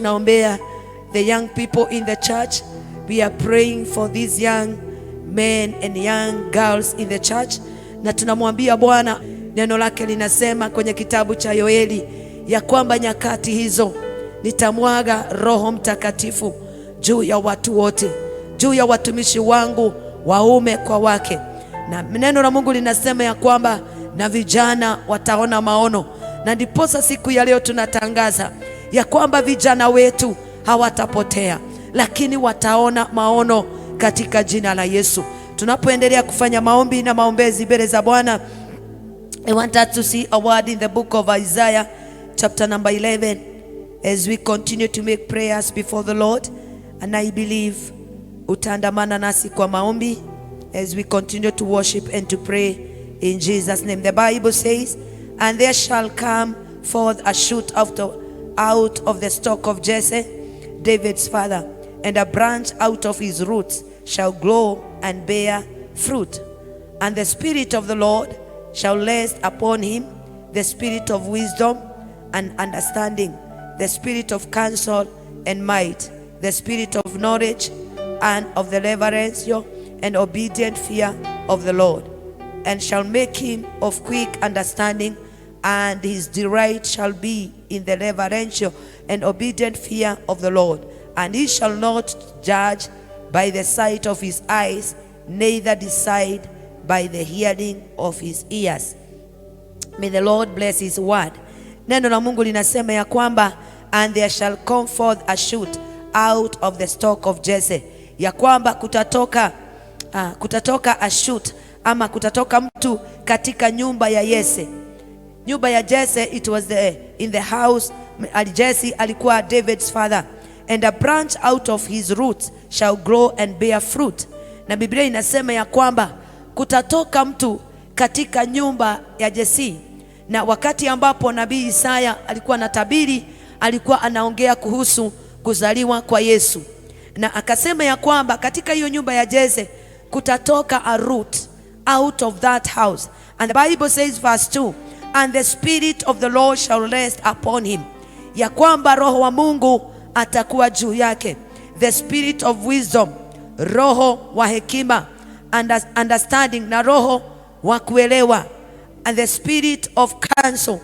tunaombea the young people in the church. We are praying for these young men and young girls in the church. Na tunamwambia Bwana, neno lake linasema kwenye kitabu cha Yoeli ya kwamba nyakati hizo nitamwaga Roho Mtakatifu juu ya watu wote, juu ya watumishi wangu waume kwa wake. Na neno la Mungu linasema ya kwamba na vijana wataona maono. Na ndiposa siku ya leo tunatangaza ya kwamba vijana wetu hawatapotea, lakini wataona maono katika jina la Yesu. Tunapoendelea kufanya maombi na maombezi mbele za Bwana, I want us to see a word in the book of Isaiah chapter number 11 as we continue to make prayers before the Lord. And I believe utaandamana nasi kwa maombi as we continue to worship and to pray in Jesus' name. The Bible says, and there shall come forth a shoot out of the stock of Jesse, David's father, and a branch out of his roots shall grow and bear fruit. And the Spirit of the Lord shall rest upon him, the Spirit of wisdom and understanding, the Spirit of counsel and might, the Spirit of knowledge and of the reverence and obedient fear of the Lord. And shall make him of quick understanding, and his delight shall be in the reverential and obedient fear of the Lord. And he shall not judge by the sight of his eyes, neither decide by the hearing of his ears. May the Lord bless his word. Neno la Mungu linasema ya kwamba, and there shall come forth a shoot out of the stock of Jesse, ya kwamba kutatoka a shoot, ama kutatoka mtu katika nyumba ya Yese. Nyumba ya Jesse, it was in the house. Jesse alikuwa David's father. And a branch out of his roots shall grow and bear fruit. Na Biblia inasema ya kwamba kutatoka mtu katika nyumba ya Jesse. Na wakati ambapo nabii Isaya alikuwa anatabiri, alikuwa anaongea kuhusu kuzaliwa kwa Yesu. Na akasema ya kwamba katika hiyo nyumba ya Jesse kutatoka a root out of that house. And the Bible says verse 2, and the Spirit of the Lord shall rest upon him, ya kwamba Roho wa Mungu atakuwa juu yake, the Spirit of wisdom, Roho wa hekima, understanding, na Roho wa kuelewa, and the Spirit of counsel,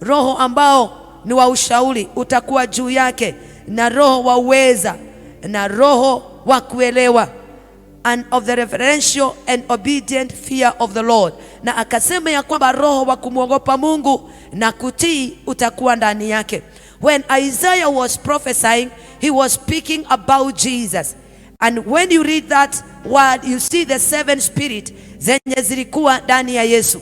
Roho ambao ni wa ushauri utakuwa juu yake, na Roho wa uweza, na Roho wa kuelewa, and of the reverential and obedient fear of the Lord. Na akasema ya kwamba Roho wa kumwogopa Mungu na kutii utakuwa ndani yake. When Isaiah was prophesying, he was speaking about Jesus. And when you read that word, you see the seven spirits zenye zilikuwa ndani ya Yesu.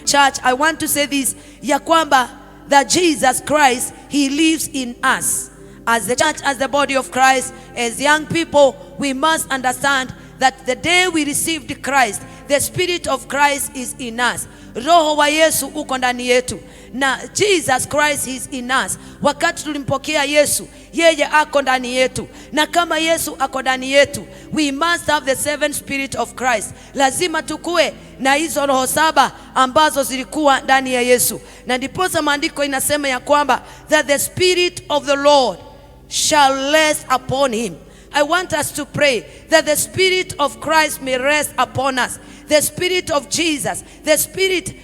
Church, I want to say this, ya kwamba that Jesus Christ, he lives in us. As the church, as the body of Christ, as young people, we must understand that the day we received Christ, the Spirit of Christ is in us. Roho wa Yesu uko ndani yetu, na Jesus Christ is in us. Wakati tulimpokea Yesu, yeye ako ndani yetu, na kama Yesu ako ndani yetu, we must have the seven spirit of Christ. Lazima tukue na hizo roho saba ambazo zilikuwa ndani ya Yesu. Na ndiposa maandiko inasema ya kwamba that the Spirit of the Lord shall rest upon him. I want us to pray that the Spirit of Christ may rest upon us. The Spirit of Jesus, the Spirit,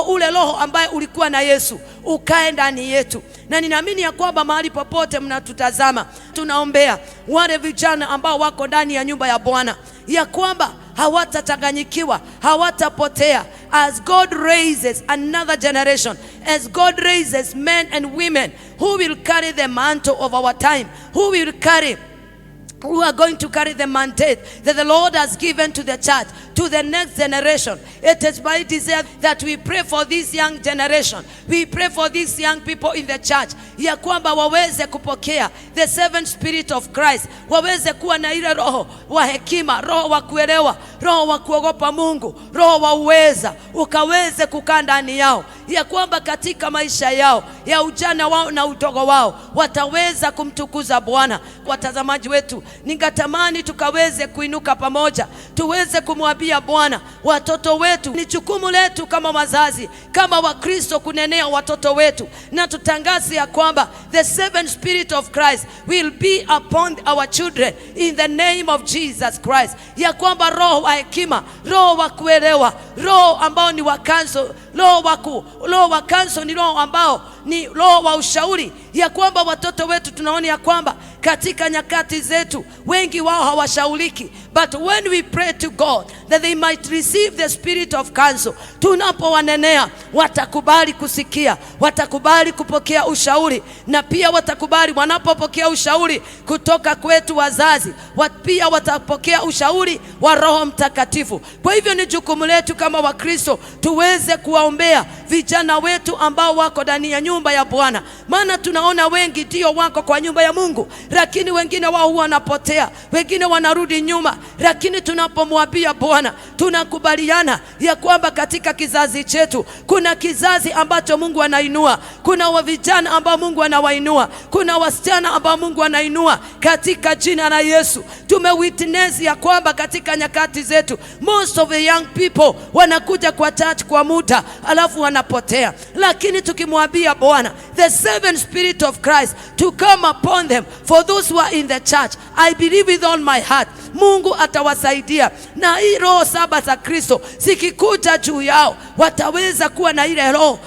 ule roho ambaye ulikuwa na Yesu ukae ndani yetu. Na ninaamini ya kwamba mahali popote mnatutazama, tunaombea wale vijana ambao wako ndani ya nyumba ya Bwana, ya kwamba hawatachanganyikiwa, hawatapotea. As God raises another generation, as God raises men and women who will carry the mantle of our time, who are going to carry the mandate that the Lord has given to the church, to the next generation. It is my desire that we pray for this young generation. We pray for these young people in the church, ya kwamba waweze kupokea the seven spirit of Christ, waweze kuwa na ile roho wa hekima, roho wa kuelewa, roho wa kuogopa Mungu, roho wa uweza, ukaweze kukaa ndani yao, ya kwamba katika maisha yao ya ujana wao na udogo wao wataweza kumtukuza Bwana. Watazamaji wetu, ningatamani tukaweze kuinuka pamoja, tuweze kumwambia tukimwambia Bwana, watoto wetu, ni jukumu letu kama wazazi, kama Wakristo kunenea watoto wetu, na tutangaze ya kwamba the seven spirit of Christ will be upon our children in the name of Jesus Christ. Ya kwamba roho wa hekima, roho wa kuelewa, roho ambao ni wa kanso, roho wa kanso ni roho ambao ni roho wa ushauri. Ya kwamba watoto wetu tunaona ya kwamba katika nyakati zetu wengi wao hawashauriki, but when we pray to God that they might receive the spirit of counsel, tunapowanenea watakubali kusikia, watakubali kupokea ushauri, na pia watakubali wanapopokea ushauri kutoka kwetu wazazi, pia watapokea ushauri wa Roho Mtakatifu. Kwa hivyo ni jukumu letu kama Wakristo tuweze kuwaombea vijana wetu ambao wako ndani ya nyumba ya Bwana, maana tunaona wengi ndio wako kwa nyumba ya Mungu, lakini wengine wao wanapotea, wengine wanarudi nyuma. Lakini tunapomwambia Bwana, tunakubaliana ya kwamba katika kizazi chetu kuna kizazi ambacho Mungu anainua, kuna vijana ambao Mungu anawainua, kuna wasichana ambao Mungu anainua katika jina la Yesu. Tumewitness ya kwamba katika nyakati zetu most of the young people wanakuja kwa church kwa muda alafu wanapotea, lakini tukimwambia Bwana the seven spirit of Christ to come upon them for those who are in the church, I believe with all my heart Mungu atawasaidia, na hii roho saba za Kristo zikikuja juu yao wataweza kuwa na ile roho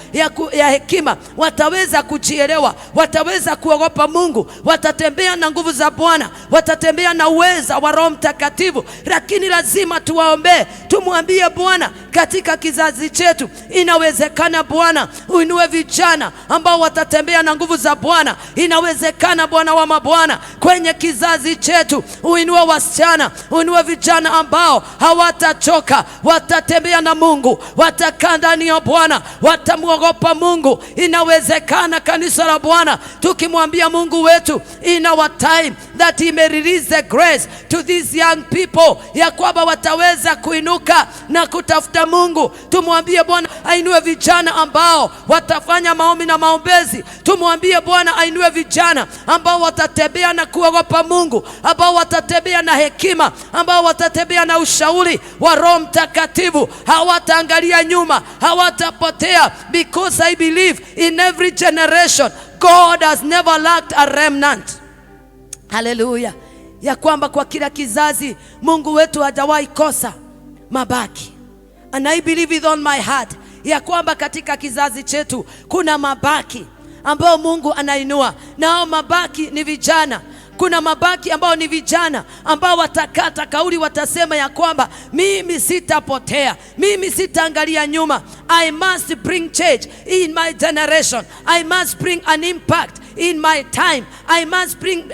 ya hekima, wataweza kujielewa, wataweza kuogopa Mungu, watatembea na nguvu za Bwana, watatembea na uweza wa Roho Mtakatifu. Lakini lazima tuwaombee, tumwambie Bwana, katika kizazi chetu inawezekana Bwana uinue vijana ambao watatembea na nguvu za Bwana. Inawezekana Bwana wa mabwana, kwenye kizazi chetu uinue wasichana, uinue vijana ambao hawatachoka, watatembea na Mungu, watakaa ndani ya Bwana, watamuogopa Mungu. Inawezekana kanisa la Bwana tukimwambia Mungu wetu in our time that he may release the grace to these young people, ya kwamba wataweza kuinuka na kutafuta Mungu. Tumwambie Bwana ainue vijana ambao watafanya maombi na maombezi. Tumwambie Bwana ainue vijana ambao watatembea na kuogopa Mungu, ambao watatembea na hekima, ambao watatembea na ushauri wa Roho Mtakatifu. Hawataangalia nyuma, hawatapotea, because I believe in every generation God has never lacked a remnant. Hallelujah. Ya kwamba kwa kila kizazi Mungu wetu hajawahi kosa mabaki. And I believe with all my heart ya kwamba katika kizazi chetu kuna mabaki ambao Mungu anainua, na hao mabaki ni vijana. Kuna mabaki ambao ni vijana ambao watakata kauli, watasema ya kwamba mimi sitapotea, mimi sitaangalia nyuma. I must bring change in my generation. I must bring an impact in my time. I must bring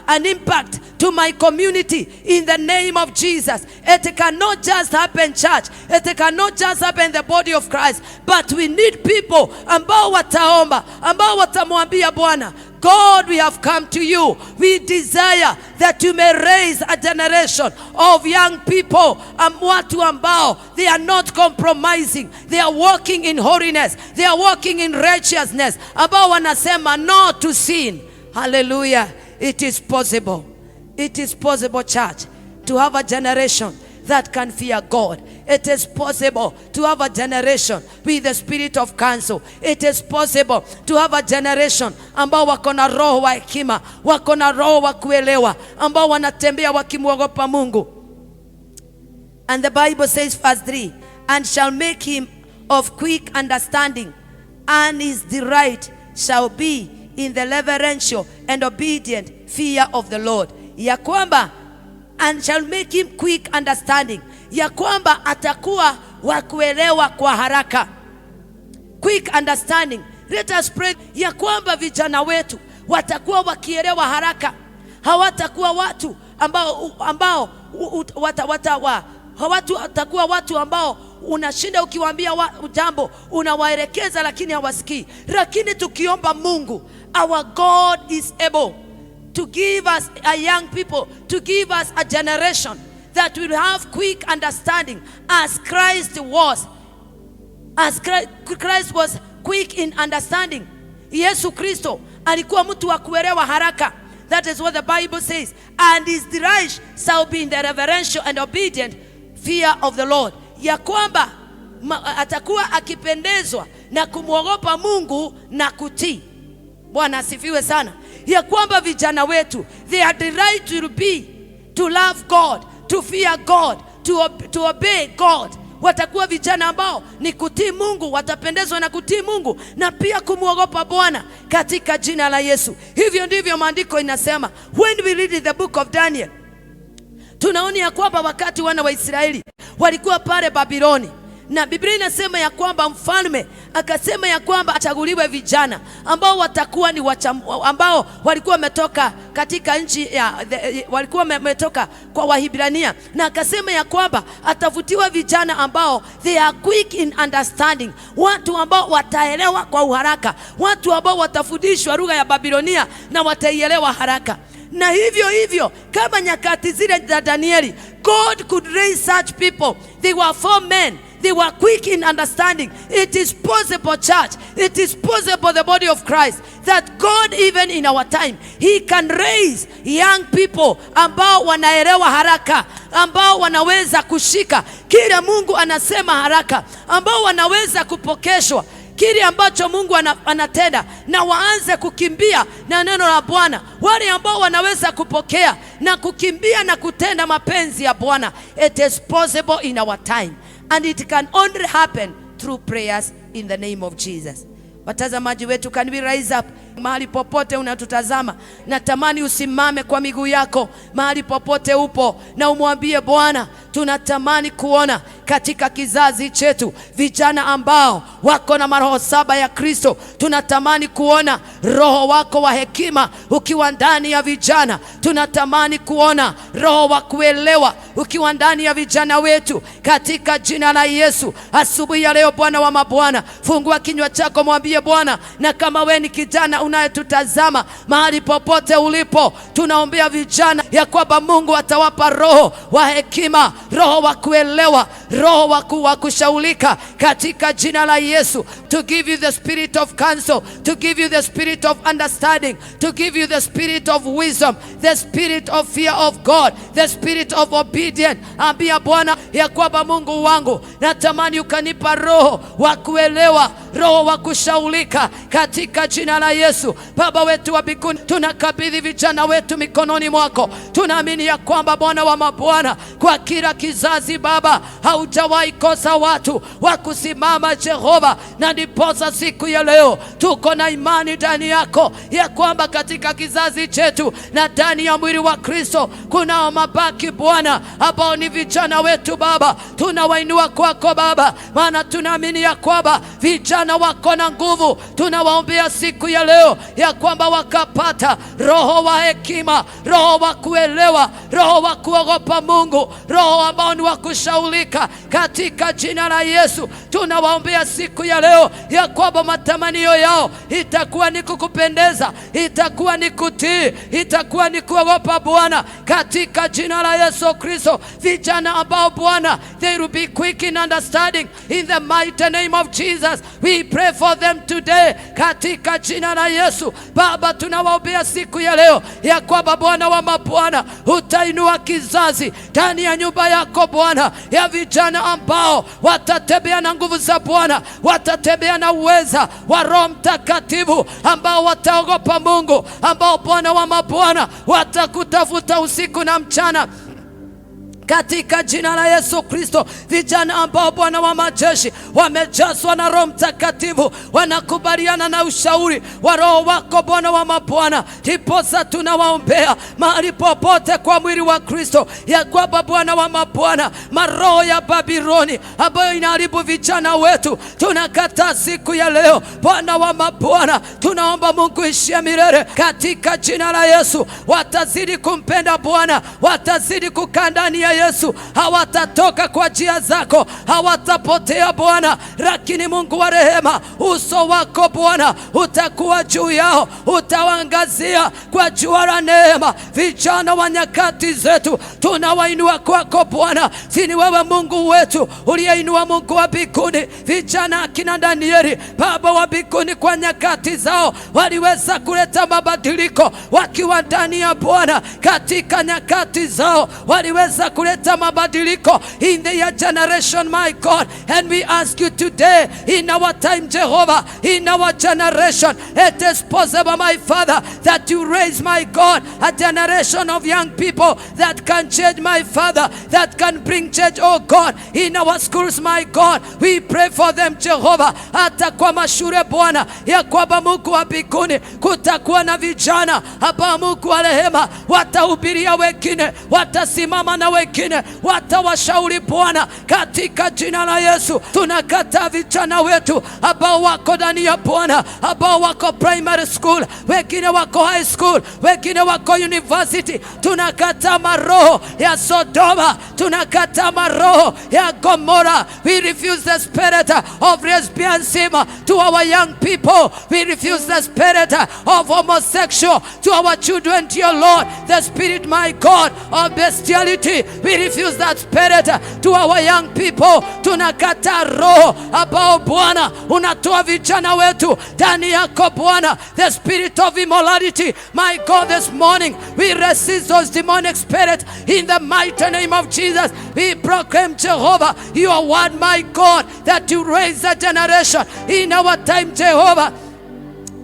an impact to my community in the name of Jesus. It cannot just happen church. It cannot just happen the body of Christ. But we need people ambao wataomba, ambao watamwambia Bwana, God, we have come to you. We desire that you may raise a generation of young people, watu ambao they are not compromising. They are walking in holiness. They are walking in righteousness. Ambao wanasema no to sin. Hallelujah. It is possible. It is possible, church, to have a generation that can fear God. It is possible to have a generation with the spirit of counsel. It is possible to have a generation ambao wako na roho wa hekima, wako na roho wa kuelewa, ambao wanatembea wakimwogopa Mungu. And the Bible says, verse 3, and shall make him of quick understanding, and his delight shall be in the reverential and obedient fear of the Lord. Ya kwamba and shall make him quick understanding, ya kwamba atakuwa wa kuelewa kwa haraka. Quick understanding. Let us pray ya kwamba vijana wetu watakuwa wakielewa haraka. Hawatakuwa watu ambao watakuwa watu ambao unashinda ukiwaambia jambo unawaelekeza lakini hawasikii. Lakini tukiomba Mungu, our God is able to give us a young people, to give us a generation that will have quick understanding as Christ was. As Christ was quick in understanding. Yesu Kristo alikuwa mtu wa kuelewa haraka. That is what the Bible says. And his delight shall be in the reverential and obedient fear of the Lord, ya kwamba atakuwa akipendezwa na kumwogopa Mungu na kutii. Bwana asifiwe sana. Ya kwamba vijana wetu, their right will be to love God, to fear God, to obey God. Watakuwa vijana ambao ni kutii Mungu, watapendezwa na kutii Mungu na pia kumwogopa Bwana katika jina la Yesu. Hivyo ndivyo maandiko inasema. When we read the book of Daniel, tunaona ya kwamba wakati wana wa Israeli walikuwa pale Babiloni, na Biblia inasema ya kwamba mfalme akasema ya kwamba achaguliwe vijana ambao watakuwa ni ambao walikuwa wametoka katika nchi walikuwa wametoka kwa Wahibrania, na akasema ya kwamba atavutiwa vijana ambao they are quick in understanding, watu ambao wataelewa kwa uharaka, watu ambao watafundishwa lugha ya Babilonia na wataielewa haraka. Na hivyo kama nyakati zile za Danieli, God could raise such people. They were 4 men. They were quick in understanding. It is possible, church. It is possible, the body of Christ, that God, even in our time, He can raise young people ambao wanaelewa haraka, ambao wanaweza kushika kile Mungu anasema haraka, ambao wanaweza kupokeshwa kile ambacho Mungu anatenda na waanze kukimbia na neno la Bwana. Wale ambao wanaweza kupokea na kukimbia na kutenda mapenzi ya Bwana. It is possible in our time, and it can only happen through prayers in the name of Jesus. Watazamaji wetu, can we rise up? Mahali popote unatutazama, natamani usimame kwa miguu yako mahali popote upo, na umwambie Bwana, tunatamani kuona katika kizazi chetu vijana ambao wako na maroho 7 ya Kristo. Tunatamani kuona roho wako wa hekima ukiwa ndani ya vijana. Tunatamani kuona roho wa kuelewa ukiwa ndani ya vijana wetu katika jina la Yesu. Asubuhi ya leo, Bwana wa mabwana, fungua kinywa chako, mwambie Bwana. Na kama we ni kijana unayetutazama mahali popote ulipo, tunaombea vijana ya kwamba Mungu atawapa roho wa hekima, roho wa kuelewa, roho wa kushaulika katika jina la Yesu. To give you the spirit of counsel, to give you the spirit of understanding, to give you the spirit of wisdom, the spirit of fear of God, the spirit of obedience. Ambia Bwana ya kwamba Mungu wangu, natamani ukanipa roho wa kuelewa, roho wa kushaulika katika jina la Yesu. Baba wetu wa mbinguni, tunakabidhi vijana wetu mikononi mwako. Tunaamini ya kwamba Bwana wa mabwana, kwa kila kizazi Baba, haujawahi kosa watu wa kusimama Jehova, na ndiposa siku ya leo tuko na imani ndani yako ya kwamba katika kizazi chetu na ndani ya mwili wa Kristo kuna mabaki Bwana ambao ni vijana wetu Baba. Tunawainua kwako Baba, maana tunaamini ya kwamba vijana wako na nguvu. Tunawaombea siku ya leo ya kwamba wakapata roho wa hekima, roho wa kuelewa, roho wa kuogopa Mungu, roho ambao ni wa kushaulika katika jina la Yesu. Tunawaombea siku ya leo ya kwamba matamanio yao itakuwa ni kukupendeza, itakuwa ni kutii, itakuwa ni kuogopa Bwana katika jina la Yesu Kristo. Vijana ambao Bwana, they will be quick in understanding in the mighty name of Jesus. We pray for them today katika jina la Yesu. Baba, tunawaombea siku ya leo ya kwamba Bwana wa mabwana, utainua kizazi ndani ya nyumba yako Bwana, ya vijana ambao watatembea na nguvu za Bwana, watatembea na uweza wa Roho Mtakatifu, ambao wataogopa Mungu, ambao Bwana wa mabwana watakutafuta usiku na mchana katika jina la Yesu Kristo. Vijana ambao Bwana wa majeshi wamejazwa na Roho Mtakatifu, wanakubaliana na ushauri wa Roho wako Bwana wa mabwana. Ndiposa tunawaombea mahali popote kwa mwili wa Kristo ya kwamba Bwana wa mabwana, maroho ya Babiloni ambayo inaharibu vijana wetu tunakataa siku ya leo Bwana wa mabwana. Tunaomba Mungu ishie milele katika jina la Yesu. Watazidi kumpenda Bwana, watazidi kukaa ndani ya Yesu, hawatatoka kwa njia zako, hawatapotea Bwana. Lakini Mungu wa rehema, uso wako Bwana utakuwa juu yao, utawaangazia kwa jua la neema. Vijana wa nyakati zetu tunawainua kwako Bwana. Sini wewe Mungu wetu uliyeinua, Mungu wa mbinguni, vijana akina Danieli Baba wa mbinguni, kwa nyakati zao waliweza kuleta mabadiliko wakiwa ndani ya Bwana. Katika nyakati zao waliweza kuleta mabadiliko in their generation, my God. And we ask you today, in our time, Jehovah, in our generation, it is possible, my Father, that you raise, my God, a generation of young people that can change, my Father, that can bring change, oh God, in our schools, my God. We pray for them, Jehovah. Hata kwa mashure Bwana, ya kwamba Mungu wa mbinguni kutakuwa na vijana hapa, Mungu wa rehema, watahubiria wengine, watasimama na wengine, watawashauri Bwana, katika jina la Yesu. Tunakataa vijana wetu ambao wako ndani ya Bwana, ambao wako primary school, wengine wako high school, wengine wako university. Tunakataa maroho ya Sodoma, tunakataa maroho ya Gomora. We refuse the spirit of lesbianism to our young people. We refuse the spirit of homosexual to our children, dear Lord. The spirit, my God, of bestiality, we refuse that spirit to our young people. Tunakataa roho ambao Bwana unatoa vijana wetu ndani yako Bwana, the spirit of immorality, my God. This morning we resist those demonic spirits in the mighty name of Jesus. We proclaim, Jehovah, your word, my God, that you raise a generation in our time, Jehovah.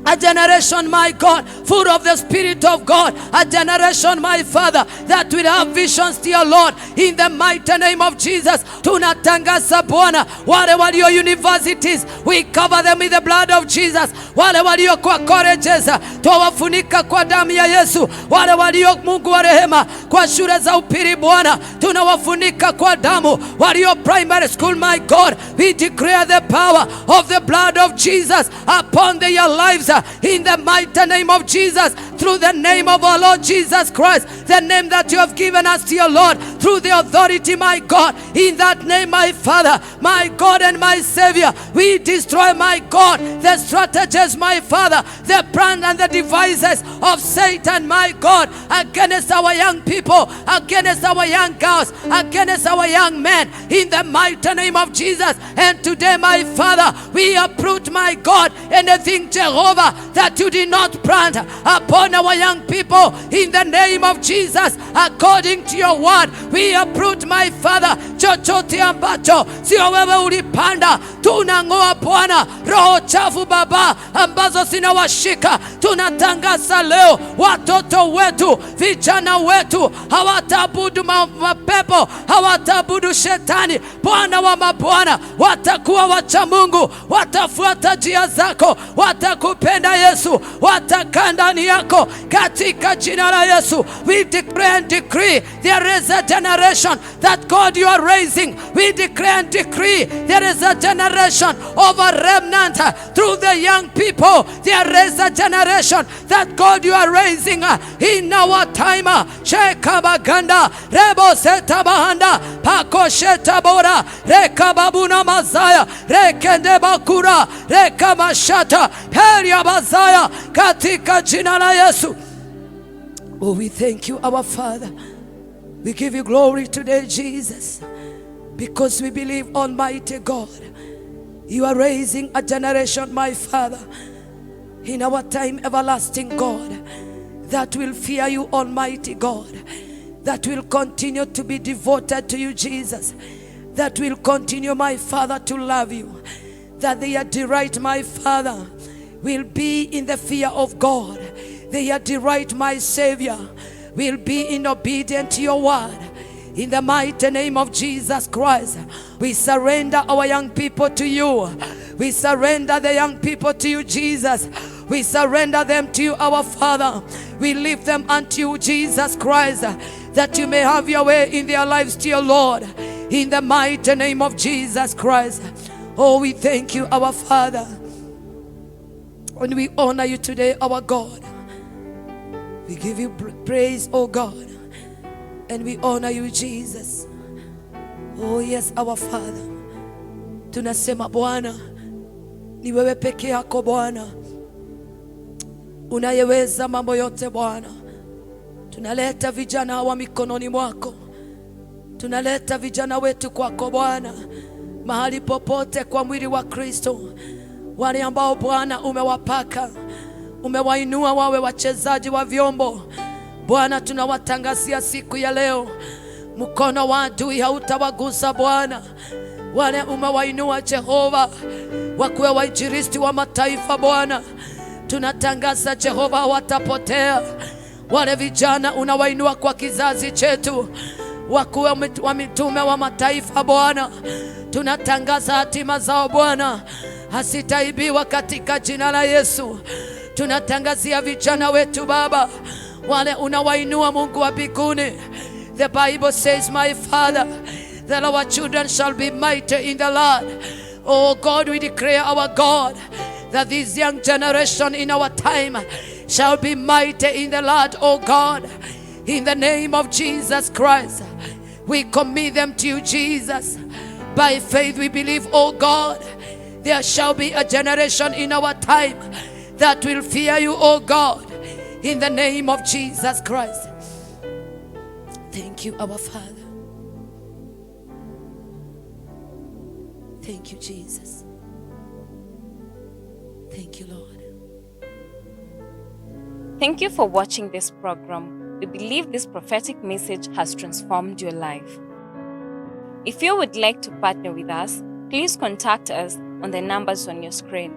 A generation, my God, full of the Spirit of God. A generation, my Father, that will have visions, dear Lord, in the mighty name of Jesus. Tunatangaza Bwana, wale walio universities, we cover them with the blood of Jesus. Wale walio kwa colleges, tuwafunika kwa damu ya Yesu. Wale walio, Mungu wa rehema, kwa shule za upili Bwana, tunawafunika kwa damu. Walio primary school, my God, we declare the power of the blood of Jesus upon their lives. In the mighty name of Jesus, through the name of our Lord Jesus Christ, the name that you have given us, dear Lord, through the authority, my God, in that name, my Father, my God and my Savior, we destroy, my God, the strategies, my Father, the plan and the devices of Satan, my God, against our young people, against our young girls, against our young men, in the mighty name of Jesus. And today, my Father, we uproot, my God, anything, Jehovah, that you did not plant upon our young people, in the name of Jesus. According to your word, we uproot, my Father, chochote ambacho sio wewe ulipanda. Tunang'oa Bwana roho chafu Baba ambazo zinawashika. Tunatangaza leo, watoto wetu, vijana wetu hawataabudu mapepo, hawataabudu shetani. Bwana wa mabwana, watakuwa wacha Mungu, watafuata njia zako, watakupenda Yesu, watakaa ndani yako, katika jina la Yesu. We declare and decree there is a generation that God you are raising. We declare and decree there is a generation of a remnant through the young people. There is a generation that God you are raising in our time. Shekabaganda rebo setabahanda pakoshetabora rekababuna mazaya rekendebakura rekamashata peria bazaya, katika jina la Yesu. Oh, we thank you, our Father. We give you glory today, Jesus, because we believe, Almighty God, you are raising a generation, my Father, in our time, everlasting God, that will fear you, Almighty God, that will continue to be devoted to you, Jesus, that will continue, my Father, to love you, that their delight, my Father, will be in the fear of God. Their delight, my Savior, will be in obedience to your word. In the mighty name of Jesus Christ, we surrender our young people to you. We surrender the young people to you, Jesus. We surrender them to you, our Father. We lift them unto you, Jesus Christ, that you may have your way in their lives, dear Lord. In the mighty name of Jesus Christ. Oh, we thank you, our Father. And we honor you today, our God. We give you praise, oh God. And we honor you, Jesus. Oh yes, our Father. Tunasema Bwana, ni wewe peke yako Bwana unayeweza mambo yote Bwana. Tunaleta vijana hawa mikononi mwako. Tunaleta vijana wetu kwako Bwana, mahali popote kwa mwili wa Kristo. Wale ambao Bwana umewapaka, umewainua wawe wachezaji wa vyombo Bwana, tunawatangazia siku ya leo Mkono wa adui hautawagusa Bwana. Wale umewainua Jehova wakuwe wainjilisti wa mataifa Bwana, tunatangaza Jehova hawatapotea. Wale vijana unawainua kwa kizazi chetu wakuwe wa mitume wa mataifa Bwana, tunatangaza hatima zao Bwana hasitaibiwa katika jina la Yesu. Tunatangazia vijana wetu Baba, wale unawainua Mungu wa mbinguni. The Bible says, my Father, that our children shall be mighty in the Lord. Oh God, we declare, our God, that this young generation in our time shall be mighty in the Lord, oh God. In the name of Jesus Christ, we commit them to you, Jesus. By faith we believe, oh God, there shall be a generation in our time that will fear you, oh God. In the name of Jesus Christ. Thank you, our Father. Thank you, Jesus. Thank you, Lord. Thank you for watching this program. We believe this prophetic message has transformed your life. If you would like to partner with us, please contact us on the numbers on your screen.